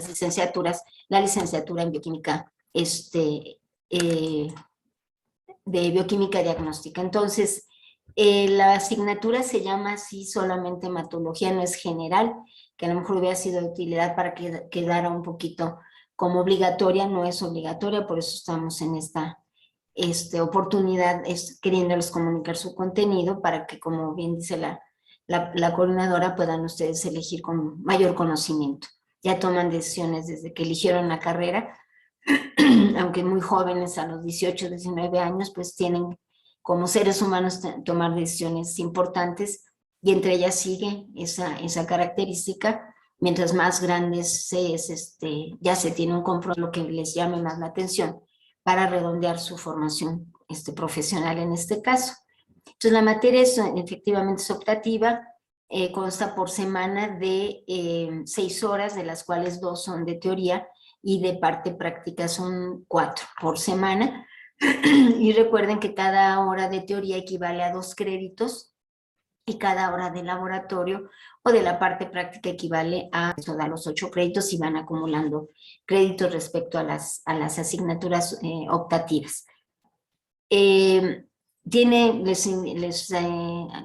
licenciaturas, la licenciatura en bioquímica, de bioquímica diagnóstica. Entonces, la asignatura se llama así solamente hematología, no es general, que a lo mejor hubiera sido de utilidad para que quedara un poquito como obligatoria, no es obligatoria, por eso estamos en esta oportunidad, queriéndoles comunicar su contenido para que, como bien dice la coordinadora, puedan ustedes elegir con mayor conocimiento. Ya toman decisiones desde que eligieron la carrera, aunque muy jóvenes, a los 18, 19 años, pues tienen como seres humanos tomar decisiones importantes, y entre ellas sigue esa característica. Mientras más grandes ya se tiene un compromiso, lo que les llame más la atención para redondear su formación profesional en este caso. Entonces la materia efectivamente es optativa, consta por semana de 6 horas, de las cuales 2 son de teoría y de parte práctica son 4 por semana. Y recuerden que cada hora de teoría equivale a 2 créditos y cada hora de laboratorio o de la parte práctica equivale a los 8 créditos, y van acumulando créditos respecto a las asignaturas optativas. Les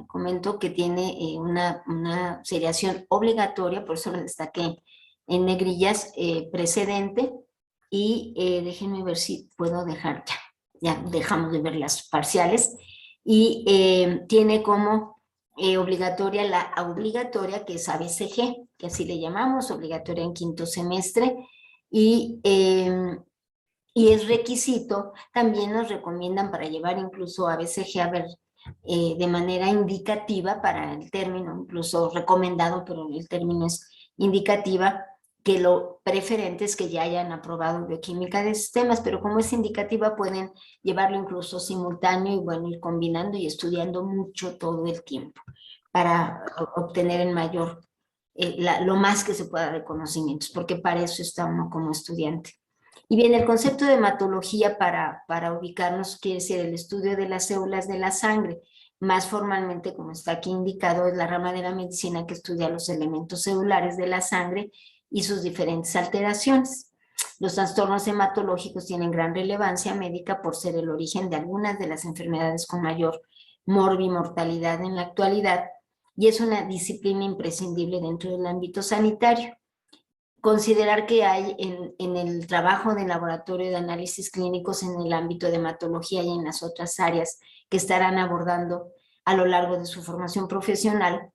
comento que tiene una seriación obligatoria, por eso lo destaqué en negrillas, precedente, y déjenme ver si puedo dejar, ya dejamos de ver las parciales, y tiene como obligatoria la obligatoria, que es ABCG, que así le llamamos, obligatoria en 5º semestre, y es requisito. También nos recomiendan para llevar incluso ABCG, a ver, de manera indicativa para el término, incluso recomendado, pero el término es indicativa, que lo preferente es que ya hayan aprobado bioquímica de sistemas, pero como es indicativa pueden llevarlo incluso simultáneo y bueno, ir combinando y estudiando mucho todo el tiempo para obtener el mayor, lo más que se pueda de conocimientos, porque para eso está uno como estudiante. Y bien, el concepto de hematología, para ubicarnos, quiere decir el estudio de las células de la sangre. Más formalmente, como está aquí indicado, es la rama de la medicina que estudia los elementos celulares de la sangre y sus diferentes alteraciones. Los trastornos hematológicos tienen gran relevancia médica por ser el origen de algunas de las enfermedades con mayor morbimortalidad en la actualidad, y es una disciplina imprescindible dentro del ámbito sanitario. Considerar que hay en el trabajo de laboratorio de análisis clínicos en el ámbito de hematología y en las otras áreas que estarán abordando a lo largo de su formación profesional,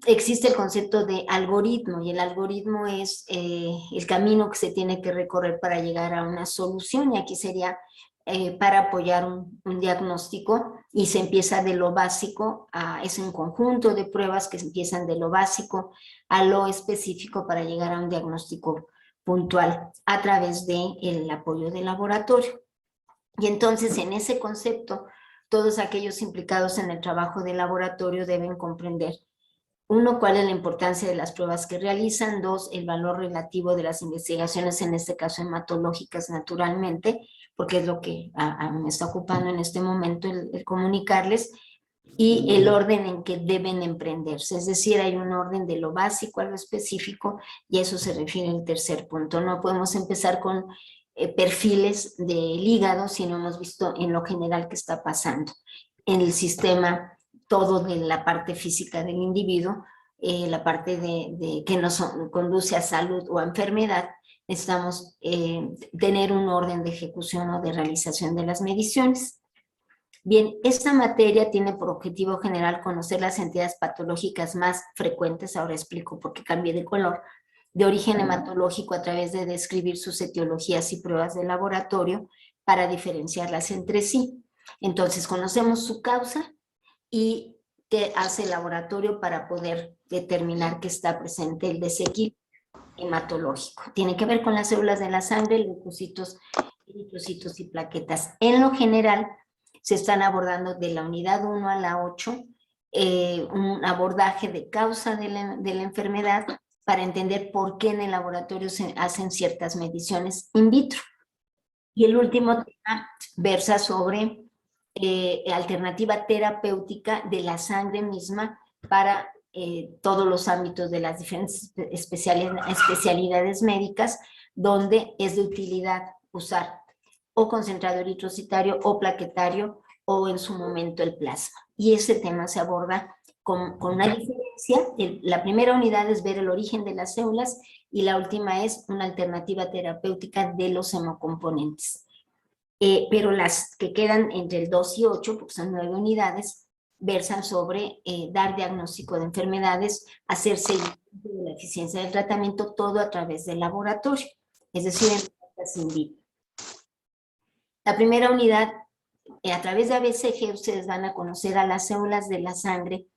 existe el concepto de algoritmo, y el algoritmo es el camino que se tiene que recorrer para llegar a una solución, y aquí sería para apoyar un diagnóstico, y se empieza de lo básico, es un conjunto de pruebas que empiezan de lo básico a lo específico para llegar a un diagnóstico puntual a través del apoyo del laboratorio. Y entonces en ese concepto, todos aquellos implicados en el trabajo de laboratorio deben comprender: 1, cuál es la importancia de las pruebas que realizan; 2, el valor relativo de las investigaciones, en este caso hematológicas naturalmente, porque es lo que me está ocupando en este momento el comunicarles; y el orden en que deben emprenderse, es decir, hay un orden de lo básico a lo específico, y a eso se refiere el tercer punto. No podemos empezar con perfiles del hígado si no hemos visto en lo general qué está pasando en el sistema, todo de la parte física del individuo, la parte que nos conduce a salud o a enfermedad. Necesitamos tener un orden de ejecución o de realización de las mediciones. Bien, esta materia tiene por objetivo general conocer las entidades patológicas más frecuentes, ahora explico por qué cambié de color, de origen hematológico, a través de describir sus etiologías y pruebas de laboratorio para diferenciarlas entre sí. Entonces, conocemos su causa y qué hace el laboratorio para poder determinar que está presente el desequilibrio hematológico. Tiene que ver con las células de la sangre, leucocitos, eritrocitos y plaquetas. En lo general, se están abordando de la unidad 1 a la 8, un abordaje de causa de la enfermedad para entender por qué en el laboratorio se hacen ciertas mediciones in vitro. Y el último tema versa sobre alternativa terapéutica de la sangre misma para todos los ámbitos de las diferentes especialidades médicas, donde es de utilidad usar o concentrado eritrocitario o plaquetario o en su momento el plasma. Y ese tema se aborda con una diferencia. La primera unidad es ver el origen de las células y la última es una alternativa terapéutica de los hemocomponentes. Pero las que quedan entre el 2 y 8, porque son 9 unidades, versan sobre dar diagnóstico de enfermedades, hacer seguimiento de la eficiencia del tratamiento, todo a través del laboratorio, es decir, en plantas in vitro. La primera unidad, a través de ABCG, ustedes van a conocer a las células de la sangre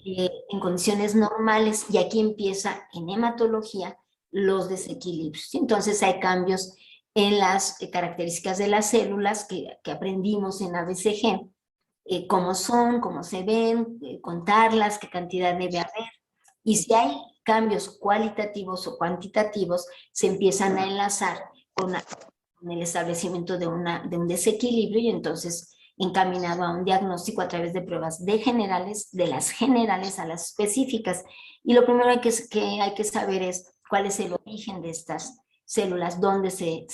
en condiciones normales, y aquí empieza en hematología los desequilibrios. Entonces hay cambios en las características de las células que aprendimos en ABCG, cómo son, cómo se ven, contarlas, qué cantidad debe haber. Y si hay cambios cualitativos o cuantitativos, se empiezan a enlazar con el establecimiento de un desequilibrio, y entonces encaminado a un diagnóstico a través de pruebas de las generales a las específicas. Y lo primero que hay que saber es cuál es el origen de estas células, dónde se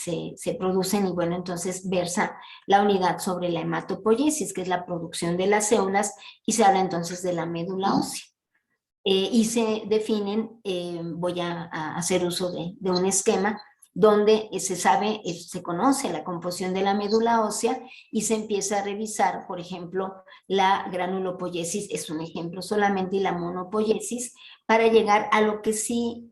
producen, y bueno, entonces versa la unidad sobre la hematopoiesis, que es la producción de las células, y se habla entonces de la médula ósea. Y se definen, voy a hacer uso de un esquema donde se conoce la composición de la médula ósea y se empieza a revisar, por ejemplo, la granulopoiesis, es un ejemplo solamente, y la monopoiesis, para llegar a lo que sí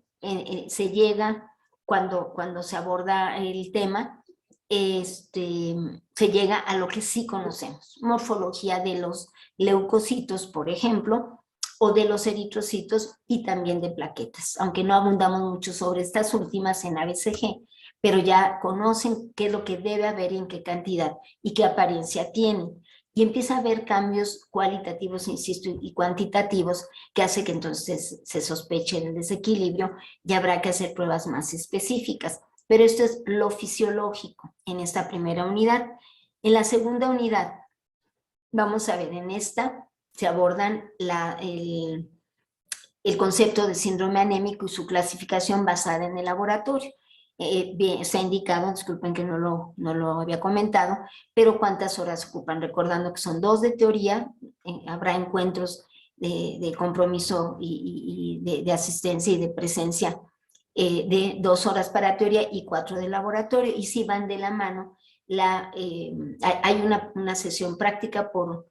se llega cuando se aborda el tema, se llega a lo que sí conocemos, morfología de los leucocitos, por ejemplo, o de los eritrocitos, y también de plaquetas, aunque no abundamos mucho sobre estas últimas en ABCG, pero ya conocen qué es lo que debe haber y en qué cantidad y qué apariencia tienen. Y empieza a haber cambios cualitativos, insisto, y cuantitativos, que hace que entonces se sospeche del desequilibrio y habrá que hacer pruebas más específicas. Pero esto es lo fisiológico en esta primera unidad. En la segunda unidad, vamos a ver, en esta se abordan el concepto de síndrome anémico y su clasificación basada en el laboratorio. Bien, se ha indicado, disculpen que no lo había comentado, pero cuántas horas ocupan, recordando que son 2 de teoría, habrá encuentros de compromiso y de asistencia y de presencia, de 2 horas para teoría y 4 de laboratorio, y si van de la mano, hay una sesión práctica por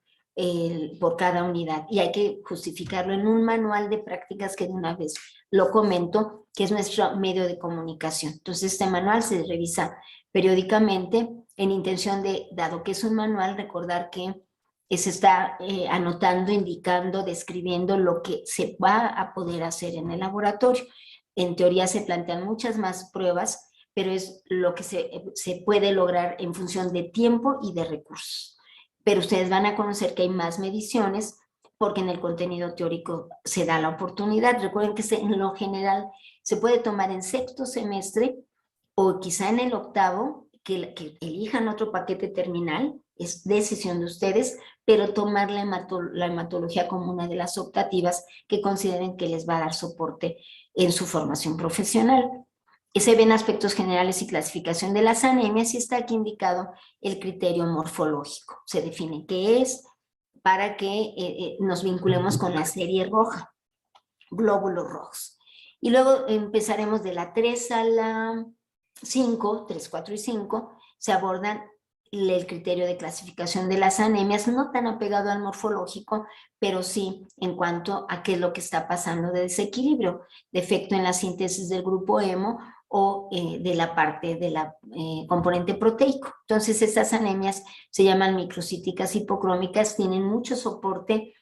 cada unidad, y hay que justificarlo en un manual de prácticas que de una vez lo comento, que es nuestro medio de comunicación. Entonces este manual se revisa periódicamente en intención de, dado que es un manual, recordar que se está anotando, indicando, describiendo lo que se va a poder hacer en el laboratorio. En teoría se plantean muchas más pruebas, pero es lo que se puede lograr en función de tiempo y de recursos. Pero ustedes van a conocer que hay más mediciones, porque en el contenido teórico se da la oportunidad. Recuerden que en lo general se puede tomar en 6º semestre o quizá en el 8º, que elijan otro paquete terminal, es decisión de ustedes, pero tomar la hematología como una de las optativas que consideren que les va a dar soporte en su formación profesional. Se ven aspectos generales y clasificación de las anemias, y está aquí indicado el criterio morfológico. Se define qué es, para que nos vinculemos con la serie roja, glóbulos rojos. Y luego empezaremos de la 3 a la 5, 3, 4 y 5, se abordan el criterio de clasificación de las anemias, no tan apegado al morfológico, pero sí en cuanto a qué es lo que está pasando de desequilibrio, defecto en la síntesis del grupo hemo o de la parte de la componente proteico. Entonces estas anemias se llaman microcíticas hipocrómicas, tienen mucho soporte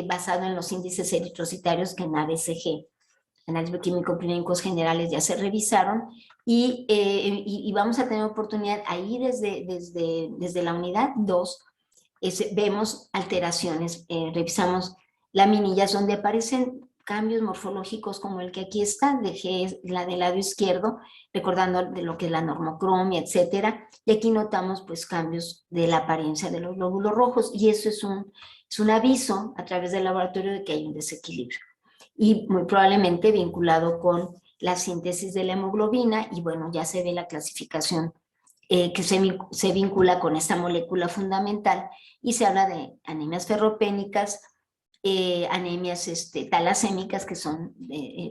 basado en los índices eritrocitarios que en ABCG, análisis bioquímico clínicos generales, ya se revisaron, y vamos a tener oportunidad ahí desde la unidad 2, vemos alteraciones, revisamos laminillas donde aparecen cambios morfológicos como el que aquí está, dejé la del lado izquierdo, recordando de lo que es la normocromia, etcétera, y aquí notamos pues cambios de la apariencia de los glóbulos rojos, y eso es es un aviso a través del laboratorio de que hay un desequilibrio y muy probablemente vinculado con la síntesis de la hemoglobina y bueno, ya se ve la clasificación que se vincula con esta molécula fundamental y se habla de anemias ferropénicas, anemias talasémicas que son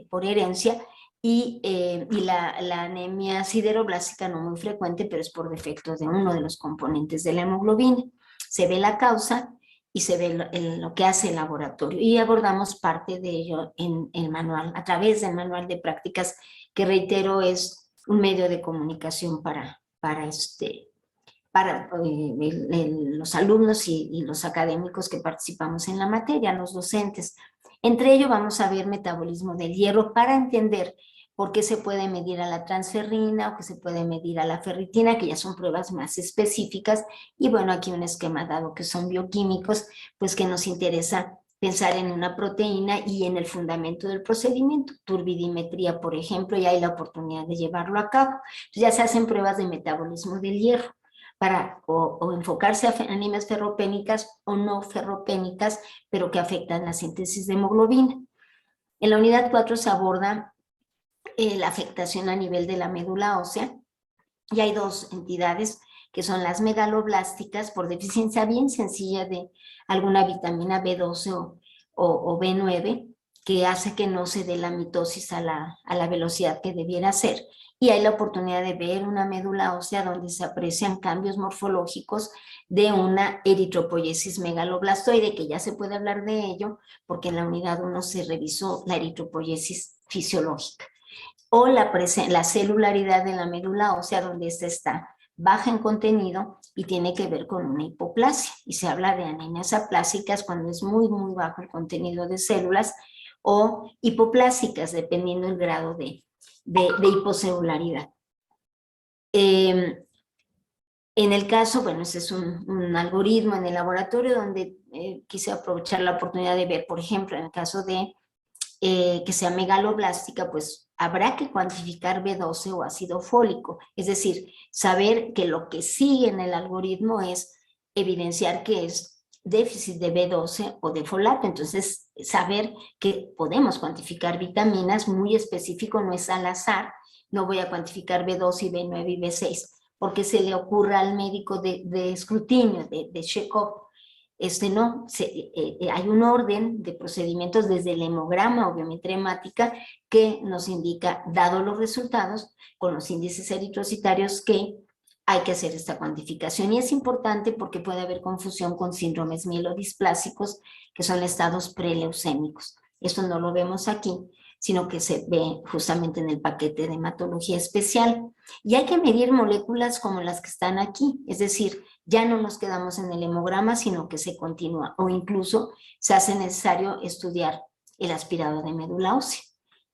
por herencia y la anemia sideroblástica no muy frecuente, pero es por defecto de uno de los componentes de la hemoglobina. Se ve la causa y se ve lo que hace el laboratorio y abordamos parte de ello en el manual, a través del manual de prácticas que reitero es un medio de comunicación para los alumnos y los académicos que participamos en la materia, los docentes. Entre ello vamos a ver metabolismo del hierro para entender por qué se puede medir a la transferrina o que se puede medir a la ferritina, que ya son pruebas más específicas. Y bueno, aquí un esquema dado que son bioquímicos, pues que nos interesa pensar en una proteína y en el fundamento del procedimiento, turbidimetría, por ejemplo, y hay la oportunidad de llevarlo a cabo. Entonces ya se hacen pruebas de metabolismo del hierro para o enfocarse a anemias ferropénicas o no ferropénicas, pero que afectan la síntesis de hemoglobina. En la unidad 4 se aborda la afectación a nivel de la médula ósea y hay dos entidades que son las megaloblásticas por deficiencia bien sencilla de alguna vitamina B12 o B9 que hace que no se dé la mitosis a la velocidad que debiera ser. Y hay la oportunidad de ver una médula ósea donde se aprecian cambios morfológicos de una eritropoiesis megaloblastoide, que ya se puede hablar de ello porque en la unidad 1 se revisó la eritropoiesis fisiológica. O la celularidad de la médula ósea donde esta está baja en contenido y tiene que ver con una hipoplasia. Y se habla de anemias aplásicas cuando es muy, muy bajo el contenido de células o hipoplásicas, dependiendo del grado de hipocelularidad. En el caso, bueno, ese es un algoritmo en el laboratorio donde quise aprovechar la oportunidad de ver, por ejemplo, en el caso de que sea megaloblástica, pues habrá que cuantificar B12 o ácido fólico, es decir, saber que lo que sigue en el algoritmo es evidenciar que es déficit de B12 o de folato, entonces saber que podemos cuantificar vitaminas muy específico, no es al azar, no voy a cuantificar B12 y B9 y B6, porque se le ocurra al médico de escrutinio, de check-up, no, hay un orden de procedimientos desde el hemograma o biometría hemática que nos indica, dado los resultados, con los índices eritrocitarios, que hay que hacer esta cuantificación. Y es importante porque puede haber confusión con síndromes mielodisplásicos, que son estados preleucémicos. Esto no lo vemos aquí, sino que se ve justamente en el paquete de hematología especial. Y hay que medir moléculas como las que están aquí, es decir, ya no nos quedamos en el hemograma, sino que se continúa o incluso se hace necesario estudiar el aspirado de médula ósea.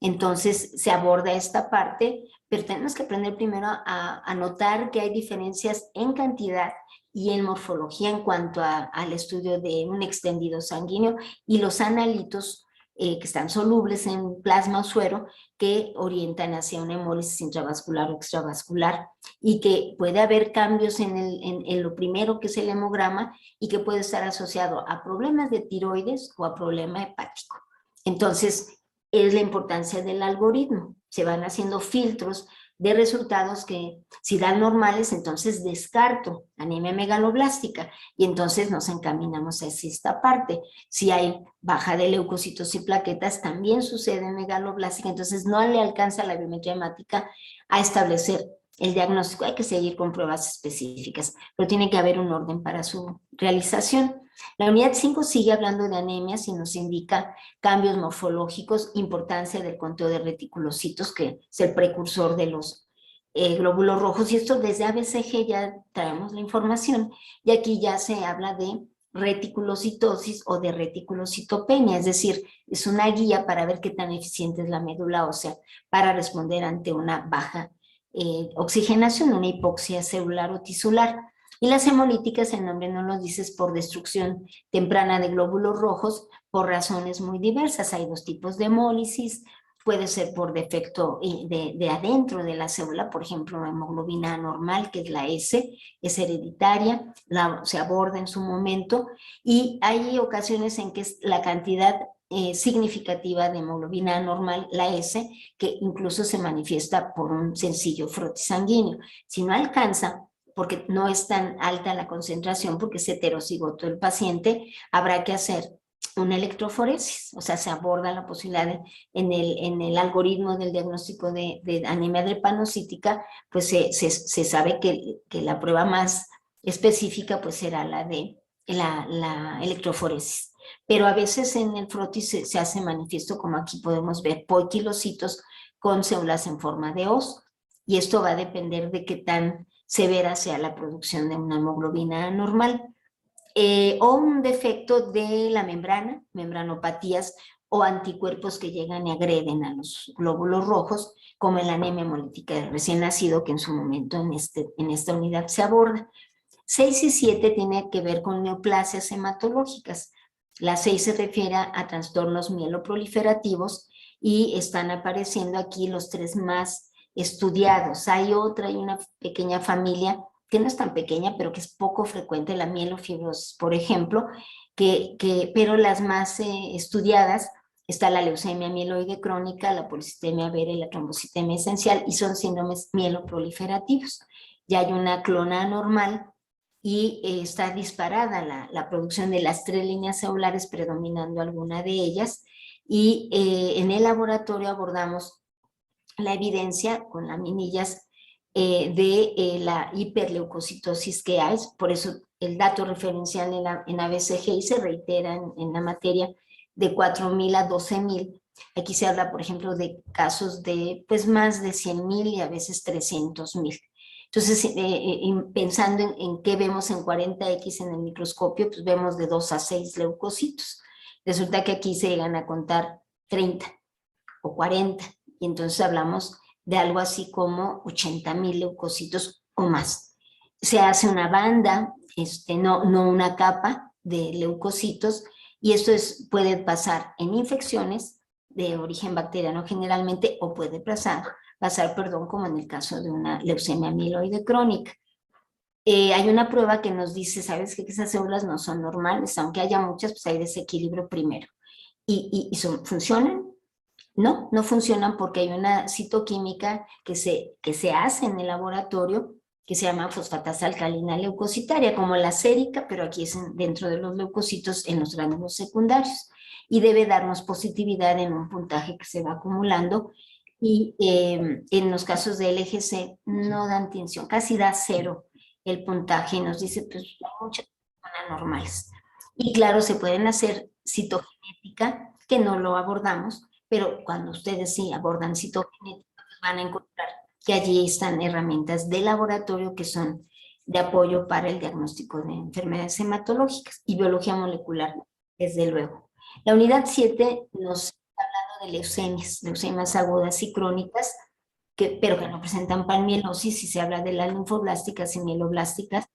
Entonces se aborda esta parte, pero tenemos que aprender primero a notar que hay diferencias en cantidad y en morfología en cuanto al estudio de un extendido sanguíneo y los analitos que están solubles en plasma o suero que orientan hacia una hemólisis intravascular o extravascular y que puede haber cambios en lo primero que es el hemograma y que puede estar asociado a problemas de tiroides o a problema hepático. Entonces, es la importancia del algoritmo. Se van haciendo filtros de resultados que si dan normales, entonces descarto anemia megaloblástica y entonces nos encaminamos hacia esta parte. Si hay baja de leucocitos y plaquetas, también sucede megaloblástica, entonces no le alcanza la biometría hemática a establecer el diagnóstico. Hay que seguir con pruebas específicas, pero tiene que haber un orden para su realización. La unidad 5 sigue hablando de anemias y nos indica cambios morfológicos, importancia del conteo de reticulocitos, que es el precursor de los glóbulos rojos, y esto desde ABCG ya traemos la información, y aquí ya se habla de reticulocitosis o de reticulocitopenia, es decir, es una guía para ver qué tan eficiente es la médula ósea para responder ante una baja oxigenación, una hipoxia celular o tisular. Y las hemolíticas, el nombre no lo dice, es por destrucción temprana de glóbulos rojos por razones muy diversas. Hay dos tipos de hemólisis, puede ser por defecto de adentro de la célula, por ejemplo, la hemoglobina anormal, que es la S, es hereditaria, se aborda en su momento, y hay ocasiones en que es la cantidad significativa de hemoglobina anormal, la S, que incluso se manifiesta por un sencillo frotis sanguíneo. Si no alcanza, porque no es tan alta la concentración, porque es heterocigoto el paciente, habrá que hacer una electroforesis, o sea, se aborda la posibilidad en el algoritmo del diagnóstico de anemia drepanocítica, pues se sabe que la prueba más específica pues será la de la electroforesis. Pero a veces en el frotis se hace manifiesto, como aquí podemos ver, poiquilocitos con células en forma de os, y esto va a depender de qué tan severa sea la producción de una hemoglobina anormal. O un defecto de la membrana, membranopatías o anticuerpos que llegan y agreden a los glóbulos rojos, como el anemia hemolítica del recién nacido, que en su momento en esta unidad se aborda. 6 y 7 tiene que ver con neoplasias hematológicas. La 6 se refiere a trastornos mieloproliferativos y están apareciendo aquí los tres más estudiados. Hay una pequeña familia que no es tan pequeña, pero que es poco frecuente, la mielofibrosis, por ejemplo, pero las más estudiadas está la leucemia mieloide crónica, la policitemia vera y la trombocitemia esencial, y son síndromes mieloproliferativos. Ya hay una clona anormal y está disparada la producción de las 3 líneas celulares, predominando alguna de ellas, y en el laboratorio abordamos la evidencia con laminillas de la hiperleucocitosis que hay, por eso el dato referencial en ABCG se reitera en la materia de 4.000 a 12.000. Aquí se habla, por ejemplo, de casos de pues más de 100.000 y a veces 300.000. Entonces, pensando en qué vemos en 40X en el microscopio, pues vemos de 2 a 6 leucocitos. Resulta que aquí se llegan a contar 30 o 40, y entonces hablamos de algo así como 80.000 leucocitos o más. Se hace una banda, no una capa de leucocitos, y esto puede pasar en infecciones de origen bacteriano generalmente, o puede pasar, como en el caso de una leucemia mieloide crónica. Hay una prueba que nos dice, ¿sabes qué? Que esas células no son normales, aunque haya muchas, pues hay desequilibrio primero. ¿Y funcionan? No, no funcionan porque hay una citoquímica que se hace en el laboratorio que se llama fosfatasa alcalina leucocitaria, como la sérica, pero aquí es dentro de los leucocitos en los gránulos secundarios. Y debe darnos positividad en un puntaje que se va acumulando. Y en los casos de LGC no dan tinción, casi da 0 el puntaje, y nos dice, pues hay muchas personas normales. Y claro, se pueden hacer citogenética, que no lo abordamos, pero cuando ustedes sí abordan citogenética, van a encontrar que allí están herramientas de laboratorio que son de apoyo para el diagnóstico de enfermedades hematológicas y biología molecular, desde luego. La unidad 7 nos está hablando de leucemias agudas y crónicas, pero que no presentan panmielosis, y se habla de las linfoblásticas y mieloblásticas,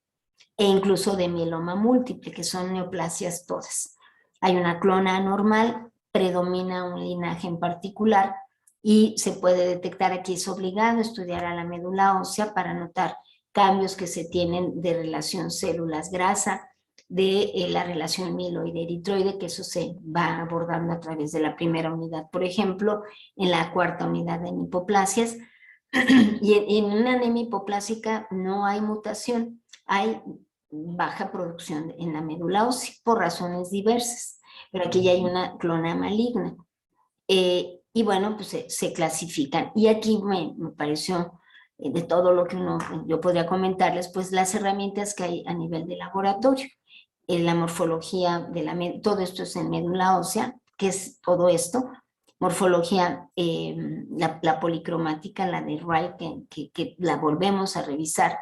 e incluso de mieloma múltiple, que son neoplasias todas. Hay una clona anormal, predomina un linaje en particular, y se puede detectar, aquí es obligado estudiar a la médula ósea para notar cambios que se tienen de relación células-grasa, de la relación mieloide-eritroide, que eso se va abordando a través de la primera unidad, por ejemplo, en la cuarta unidad de hipoplasias. Y en una anemia hipoplásica no hay mutación, hay baja producción en la médula ósea por razones diversas, pero aquí ya hay una clona maligna. Y bueno, pues se clasifican. Y aquí me pareció, de todo lo que yo podría comentarles, pues las herramientas que hay a nivel de laboratorio. La morfología todo esto es en médula ósea, que es todo esto. Morfología, la policromática, la de Wright, que la volvemos a revisar.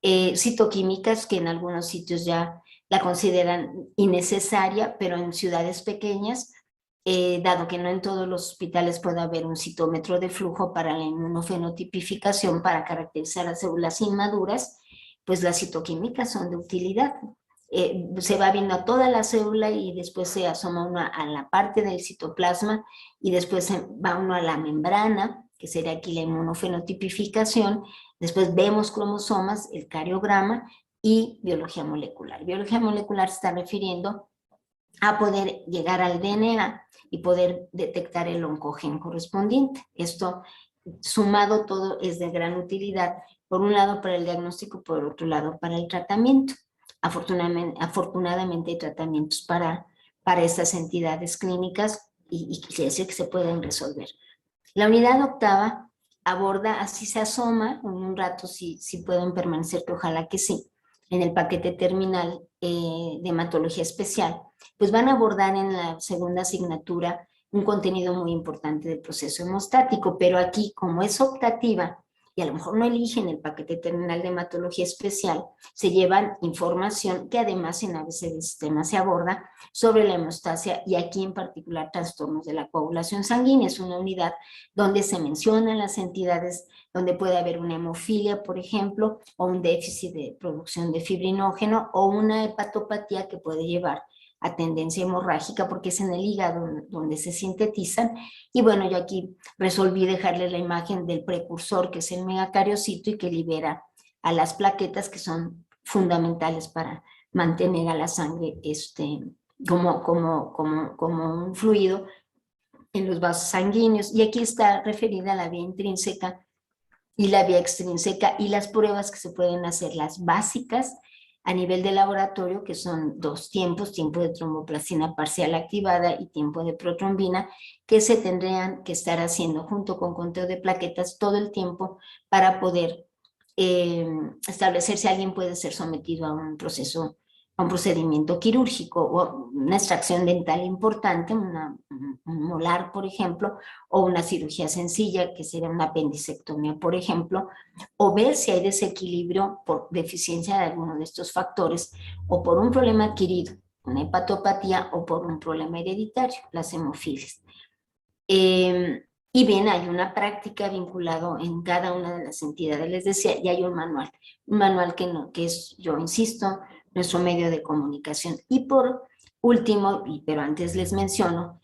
Citoquímicas, que en algunos sitios ya la consideran innecesaria, pero en ciudades pequeñas, dado que no en todos los hospitales puede haber un citómetro de flujo para la inmunofenotipificación para caracterizar las células inmaduras, pues las citoquímicas son de utilidad. se va viendo a toda la célula y después se asoma uno a la parte del citoplasma y después va uno a la membrana, que sería aquí la inmunofenotipificación. Después vemos cromosomas, el cariograma y biología molecular. Biología molecular se está refiriendo a poder llegar al DNA y poder detectar el oncogen correspondiente. Esto, sumado todo, es de gran utilidad, por un lado para el diagnóstico, por otro lado para el tratamiento. Afortunadamente hay tratamientos para estas entidades clínicas y quiere decir que se pueden resolver. La unidad octava aborda, así se asoma, en un rato si pueden permanecer, que ojalá que sí, en el paquete terminal de hematología especial, pues van a abordar en la segunda asignatura un contenido muy importante del proceso hemostático, pero aquí, como es optativa, y a lo mejor no eligen el paquete terminal de hematología especial, se llevan información que además en ABC de sistema se aborda sobre la hemostasia y aquí en particular trastornos de la coagulación sanguínea. Es una unidad donde se mencionan las entidades donde puede haber una hemofilia, por ejemplo, o un déficit de producción de fibrinógeno o una hepatopatía que puede llevar a tendencia hemorrágica porque es en el hígado donde se sintetizan. Y bueno, yo aquí resolví dejarle la imagen del precursor, que es el megacariocito y que libera a las plaquetas que son fundamentales para mantener a la sangre como un fluido en los vasos sanguíneos. Y aquí está referida la vía intrínseca y la vía extrínseca y las pruebas que se pueden hacer, las básicas a nivel de laboratorio, que son dos tiempos, tiempo de tromboplastina parcial activada y tiempo de protrombina, que se tendrían que estar haciendo junto con conteo de plaquetas todo el tiempo para poder establecer si alguien puede ser sometido a un proceso, a un procedimiento quirúrgico o una extracción dental importante, un molar, por ejemplo, o una cirugía sencilla, que sería una apendicectomía, por ejemplo, o ver si hay desequilibrio por deficiencia de alguno de estos factores o por un problema adquirido, una hepatopatía, o por un problema hereditario, las hemofilias. Y bien, hay una práctica vinculado en cada una de las entidades, les decía, y hay un manual que, no, que es, yo insisto, nuestro medio de comunicación. Y por último, pero antes les menciono,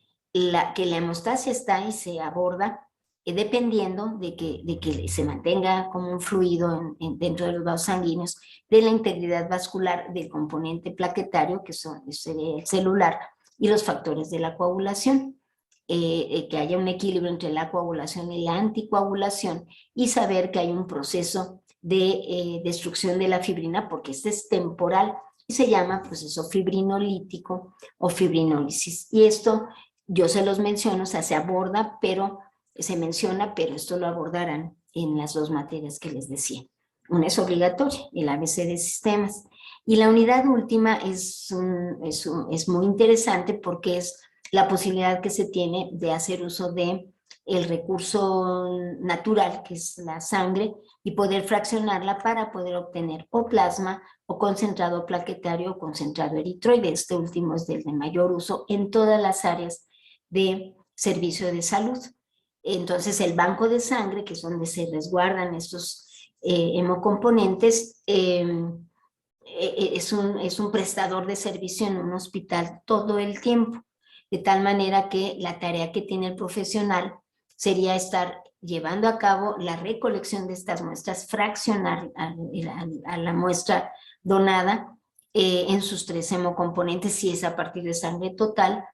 que la hemostasia está y se aborda dependiendo de que se mantenga como un fluido dentro de los vasos sanguíneos, de la integridad vascular del componente plaquetario, que sería el celular, y los factores de la coagulación. Que haya un equilibrio entre la coagulación y la anticoagulación y saber que hay un proceso de destrucción de la fibrina, porque este es temporal y se llama proceso fibrinolítico o fibrinólisis. Y esto yo se los menciono, o sea, se aborda, pero se menciona, pero esto lo abordarán en las dos materias que les decía. Una es obligatoria, el ABC de sistemas. Y la unidad última es muy interesante porque es la posibilidad que se tiene de hacer uso de el recurso natural, que es la sangre, y poder fraccionarla para poder obtener o plasma o concentrado plaquetario o concentrado eritroide. Este último es del de mayor uso en todas las áreas de servicio de salud. Entonces, el banco de sangre, que es donde se resguardan estos hemocomponentes, es un prestador de servicio en un hospital todo el tiempo, de tal manera que la tarea que tiene el profesional sería estar llevando a cabo la recolección de estas muestras, fraccionar a la muestra donada en sus 3 hemocomponentes, si es a partir de sangre total,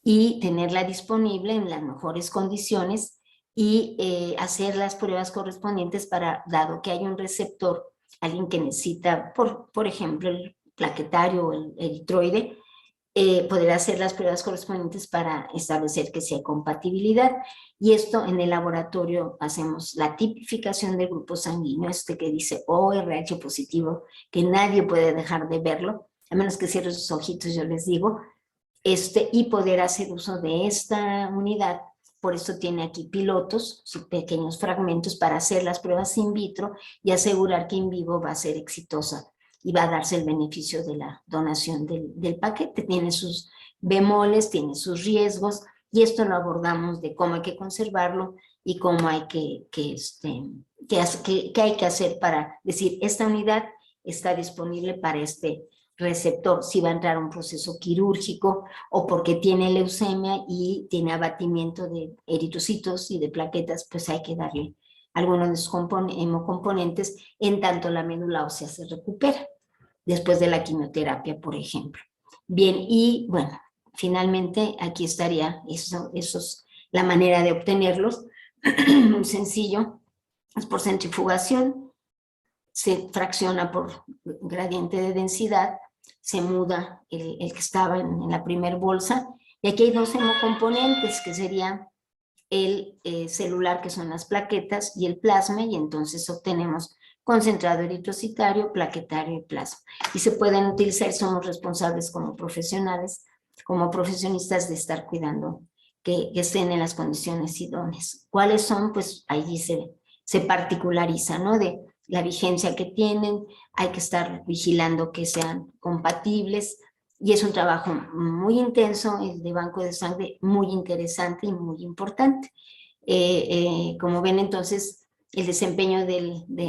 y tenerla disponible en las mejores condiciones y hacer las pruebas correspondientes para, dado que hay un receptor, alguien que necesita, por ejemplo, el plaquetario o el eritroide, poder hacer las pruebas correspondientes para establecer que sí hay compatibilidad. Y esto en el laboratorio hacemos la tipificación del grupo sanguíneo, que dice ORH positivo, que nadie puede dejar de verlo, a menos que cierren sus ojitos, yo les digo, y poder hacer uso de esta unidad. Por eso tiene aquí pilotos, pequeños fragmentos para hacer las pruebas in vitro y asegurar que in vivo va a ser exitosa y va a darse el beneficio de la donación del paquete. Tiene sus bemoles, tiene sus riesgos, y esto lo abordamos de cómo hay que conservarlo y cómo hay qué hay que hacer para decir, esta unidad está disponible para este receptor, si va a entrar a un proceso quirúrgico o porque tiene leucemia y tiene abatimiento de eritrocitos y de plaquetas, pues hay que darle algunos de sus hemocomponentes en tanto la médula ósea se recupera, después de la quimioterapia, por ejemplo. Bien, y bueno, finalmente aquí estaría eso es la manera de obtenerlos, muy sencillo, es por centrifugación, se fracciona por gradiente de densidad, se muda el que estaba en la primer bolsa, y aquí hay dos hemocomponentes, que serían el celular, que son las plaquetas, y el plasma, y entonces obtenemos concentrado eritrocitario, plaquetario y plasma. Y se pueden utilizar, somos responsables como profesionales, como profesionistas, de estar cuidando que estén en las condiciones idóneas. ¿Cuáles son? Pues ahí se particulariza, ¿no? De la vigencia que tienen, hay que estar vigilando que sean compatibles, y es un trabajo muy intenso, el de banco de sangre, muy interesante y muy importante. Como ven, entonces, el desempeño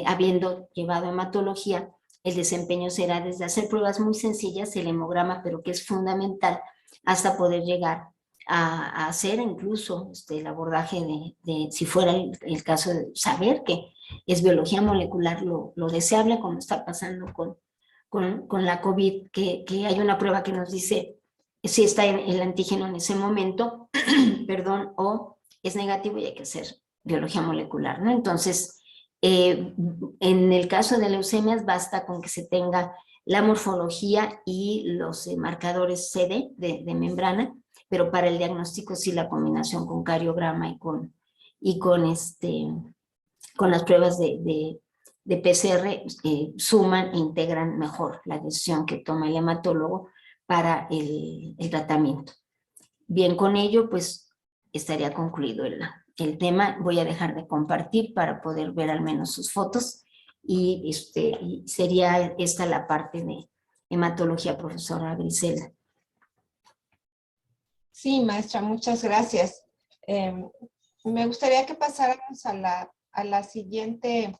habiendo llevado hematología, el desempeño será desde hacer pruebas muy sencillas, el hemograma, pero que es fundamental, hasta poder llegar a hacer incluso el abordaje si fuera el caso de saber que es biología molecular lo deseable, como está pasando con la COVID, que hay una prueba que nos dice si está el antígeno en ese momento, perdón, o es negativo y hay que hacer biología molecular, ¿no? Entonces, en el caso de leucemias basta con que se tenga la morfología y los marcadores CD de membrana, pero para el diagnóstico sí la combinación con cariograma y con las pruebas de PCR suman e integran mejor la decisión que toma el hematólogo para el tratamiento. Bien, con ello pues estaría concluido el tema. Voy a dejar de compartir para poder ver al menos sus fotos, y sería esta la parte de hematología, profesora Griselda. Sí, maestra, muchas gracias. Me gustaría que pasáramos a la siguiente